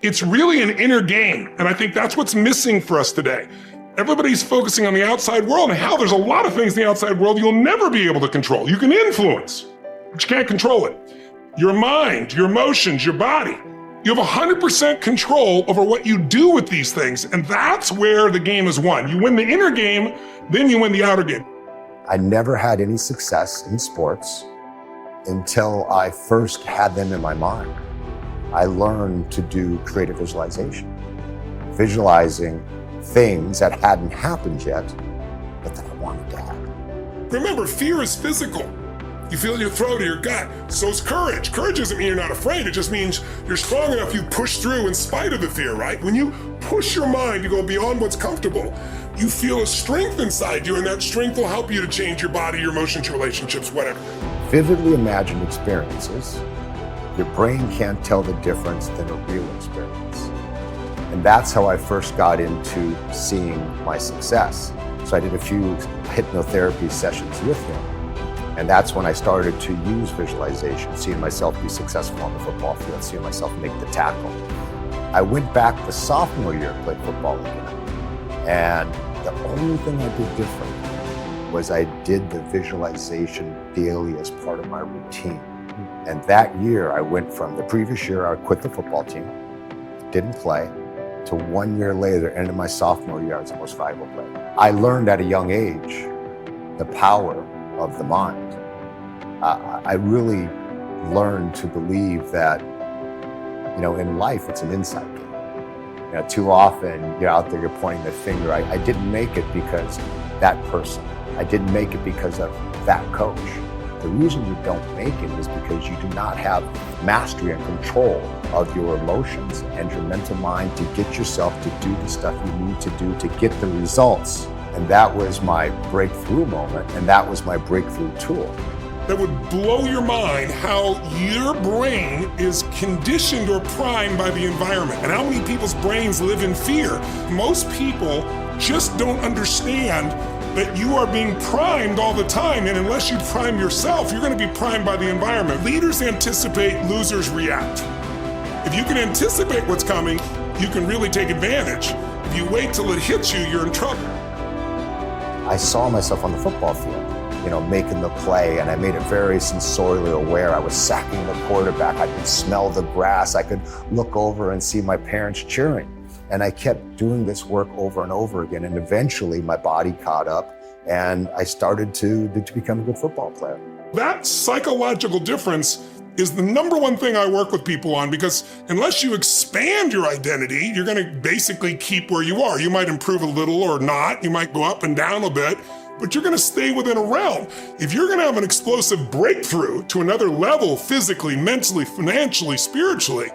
It's really an inner game, and I think that's what's missing for us today. Everybody's focusing on the outside world, and how there's a lot of things in the outside world you'll never be able to control. You can influence, but you can't control it. Your mind, your emotions, your body. You have 100% control over what you do with these things, and that's where the game is won. You win the inner game, then you win the outer game. I never had any success in sports until I first had them in my mind. I learned to do creative visualization, visualizing things that hadn't happened yet, but that I wanted to happen. Remember, fear is physical. You feel it in your throat or your gut. So is courage. Courage doesn't mean you're not afraid. It just means you're strong enough, you push through in spite of the fear, right? When you push your mind to go beyond what's comfortable, you feel a strength inside you, and that strength will help you to change your body, your emotions, your relationships, whatever. Vividly imagined experiences, your brain can't tell the difference than a real experience. And that's how I first got into seeing my success. So I did a few hypnotherapy sessions with him. And that's when I started to use visualization, seeing myself be successful on the football field, seeing myself make the tackle. I went back the sophomore year and played football again. And the only thing I did different was I did the visualization daily as part of my routine. And that year, I went from the previous year, I quit the football team, didn't play, to 1 year later, end of my sophomore year, I was the most valuable player. I learned at a young age the power of the mind. I really learned to believe that, in life, it's an inside game. Too often, you're out there, you're pointing the finger. I didn't make it because that person. I didn't make it because of that coach. The reason you don't make it is because you do not have mastery and control of your emotions and your mental mind to get yourself to do the stuff you need to do to get the results. And that was my breakthrough moment, and that was my breakthrough tool. That would blow your mind how your brain is conditioned or primed by the environment, and how many people's brains live in fear. Most people just don't understand that you are being primed all the time, and unless you prime yourself, you're going to be primed by the environment. Leaders anticipate, losers react. If you can anticipate what's coming, you can really take advantage. If you wait till it hits you, you're in trouble. I saw myself on the football field, making the play, and I made it very sensorially aware. I was sacking the quarterback. I could smell the grass. I could look over and see my parents cheering. And I kept doing this work over and over again. And eventually my body caught up and I started to become a good football player. That psychological difference is the number one thing I work with people on, because unless you expand your identity, you're going to basically keep where you are. You might improve a little or not. You might go up and down a bit, but you're going to stay within a realm. If you're going to have an explosive breakthrough to another level, physically, mentally, financially, spiritually,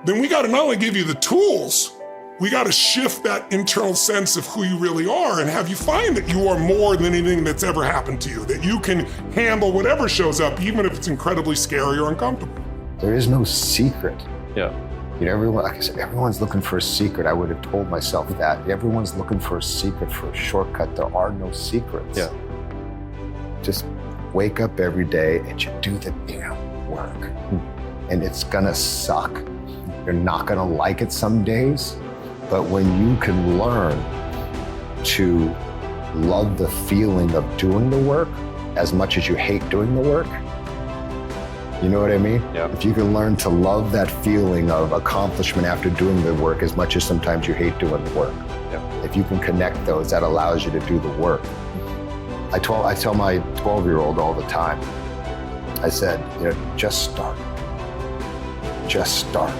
then we got to not only give you the tools, we got to shift that internal sense of who you really are and have you find that you are more than anything that's ever happened to you, that you can handle whatever shows up, even if it's incredibly scary or uncomfortable. There is no secret. Yeah. Everyone, like I said, everyone's looking for a secret. I would have told myself that. Everyone's looking for a secret, for a shortcut. There are no secrets. Yeah. Just wake up every day and you do the damn work. And it's gonna suck. You're not gonna like it some days. But when you can learn to love the feeling of doing the work as much as you hate doing the work, you know what I mean? Yeah. If you can learn to love that feeling of accomplishment after doing the work as much as sometimes you hate doing the work. Yeah. If you can connect those, that allows you to do the work. I tell my 12-year-old all the time, I said, just start. Just start.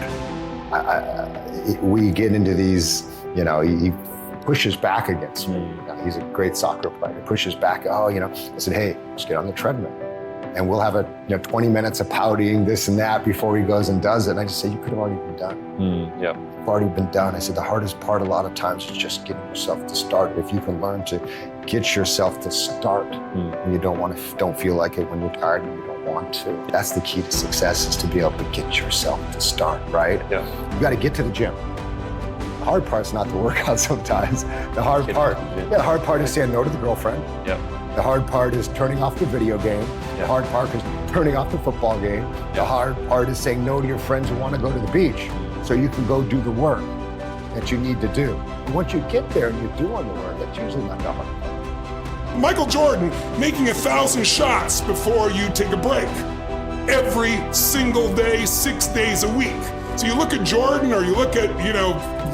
We get into these, he pushes back against me. He's a great soccer player. He pushes back. I said, hey, let's get on the treadmill. And we'll have 20 minutes of pouting, this and that before he goes and does it. And I just say, you could have already been done. Yep. You've already been done. I said, the hardest part a lot of times is just getting yourself to start. If you can learn to get yourself to start when you don't feel like it, when you're tired and you don't want to. That's the key to success, is to be able to get yourself to start, right? Yeah. You got to get to the gym. The hard part's not the workout sometimes. The hard part is saying no to the girlfriend. Yep. The hard part is turning off the video game. Yeah. The hard part is turning off the football game. Yeah. The hard part is saying no to your friends who want to go to the beach. so you can go do the work that you need to do. And once you get there and you're doing the work, that's usually not that hard. Michael Jordan making 1,000 shots before you take a break. Every single day, 6 days a week. So you look at Jordan, or you look at,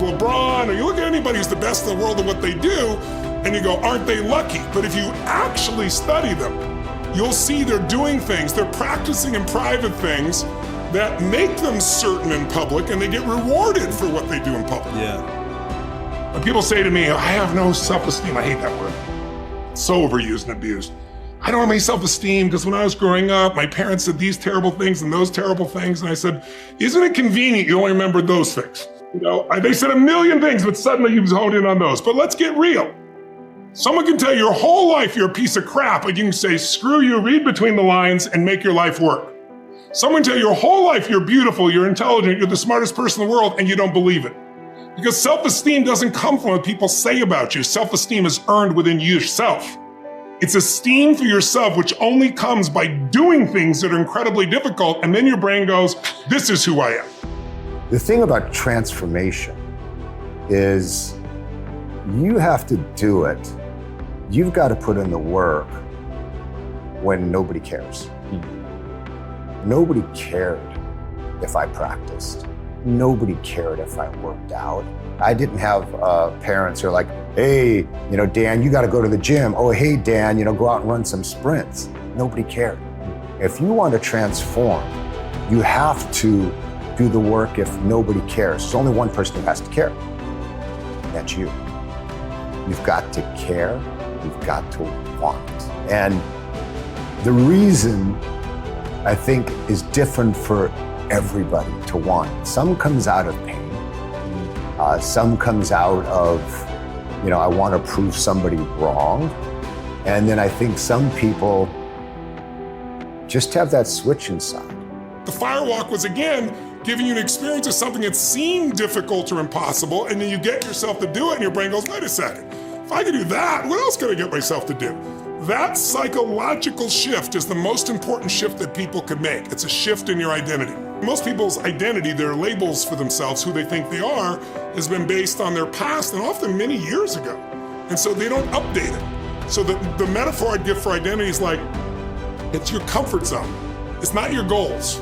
LeBron, or you look at anybody who's the best in the world at what they do, and you go, aren't they lucky? But if you actually study them, you'll see they're doing things, they're practicing in private things that make them certain in public, and they get rewarded for what they do in public. Yeah. When people say to me, I have no self-esteem, I hate that word. It's so overused and abused. I don't have any self-esteem because when I was growing up, my parents did these terrible things and those terrible things. And I said, isn't it convenient you only remembered those things? They said a million things, but suddenly you've honed in on those. But let's get real. Someone can tell you your whole life you're a piece of crap, but you can say, screw you, read between the lines and make your life work. Someone tell you your whole life you're beautiful, you're intelligent, you're the smartest person in the world, and you don't believe it. Because self-esteem doesn't come from what people say about you. Self-esteem is earned within yourself. It's esteem for yourself, which only comes by doing things that are incredibly difficult, and then your brain goes, this is who I am. The thing about transformation is you have to do it. You've got to put in the work when nobody cares. Nobody cared if I practiced. Nobody cared if I worked out. I didn't have parents who are like, hey, Dan, you got to go to the gym. Oh, hey, Dan, go out and run some sprints. Nobody cared. If you want to transform, you have to do the work if nobody cares. There's only one person who has to care. That's you. You've got to care. You've got to want. And the reason I think is different for everybody to want. Some comes out of pain. Some comes out of, I want to prove somebody wrong. And then I think some people just have that switch inside. The firewalk was, again, giving you an experience of something that seemed difficult or impossible, and then you get yourself to do it, and your brain goes, wait a second, if I can do that, what else can I get myself to do? That psychological shift is the most important shift that people can make. It's a shift in your identity. Most people's identity, their labels for themselves, who they think they are, has been based on their past and often many years ago. And so they don't update it. So the metaphor I'd give for identity is like, it's your comfort zone. It's not your goals.